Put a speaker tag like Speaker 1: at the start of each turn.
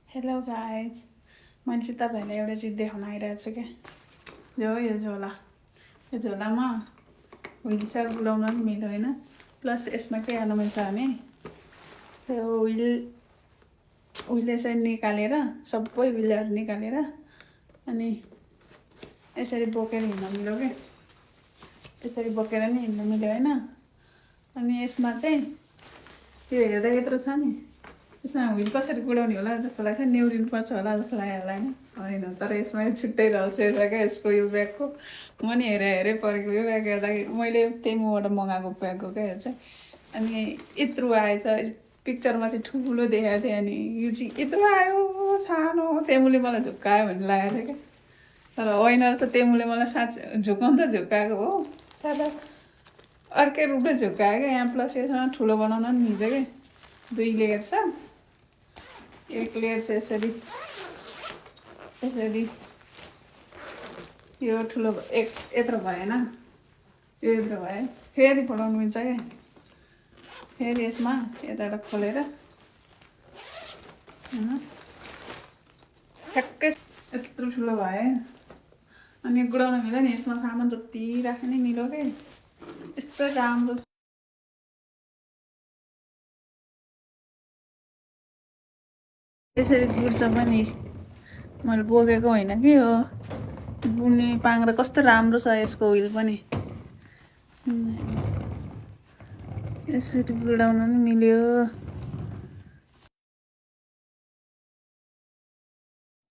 Speaker 1: Hello guys, मैले चाहिँ तपाईँहरूलाई एउटा चिज देखाउन आइरहेको छु क्या। यो झोला, यो झोलामा व्हिल छ, गुडाउन पनि मिल्यो होइन। प्लस यसमा के गर्नु मिल्छ भने त्यो व्हिल यसरी निकालेर सबै व्हिलहरू निकालेर अनि यसरी बोकेर हिँड्न मिल्यो क्या। यसरी बोकेर नि हिँड्न मिल्यो होइन। अनि यसमा चाहिँ यो हेर्दा यत्रो छ नि, यसमा व्हिल कसरी गुडाउने होला जस्तो लाग्छ, न्युरिनुपर्छ होला जस्तो लाग्यो होला होइन। तर यसमा छुट्टै रहन्छ यता क्या यसको यो ब्यागको। म नि हेरेँ परेको यो ब्याग हेर्दाखेरि मैले त्यही मबाट मगाएको ब्यागको क्या चाहिँ। अनि यत्रो आएछ, पिक्चरमा चाहिँ ठुलो देखाएको थियो, अनि यो चाहिँ यत्रो आयो सानो। तेमुले मलाई झुक्कायो भन्ने लागेको थियो क्या, तर होइन रहेछ। तेमुले मलाई साँच्चै झुकाउनु त झुक्काएको हो, तर अर्कै रूपले झुक्कायो क्या। यहाँ प्लस यसमा ठुलो बनाउन पनि मिल्छ क्या। 2 लेयर छ, एक लेयर चाहिँ यसरी यो ठुलो एक यत्रो भएन, यो यत्रो भयो, फेरि बनाउनु मिल्छ क्या। फेरि यसमा यताबाट खोलेर ठ्याक्कै यत्रो ठुलो भयो। अनि गुडाउन मिल्यो नि, यसमा सामान जति राख्ने मिल्यो क्या। यस्तो राम्रो छ। यसरी गुड्छ पनि, मैले बोकेको होइन कि हो। बुन्ने पाङ्ग्रा कस्तो राम्रो छ यसको व्हिल पनि। यसरी गुडाउन पनि मिल्यो।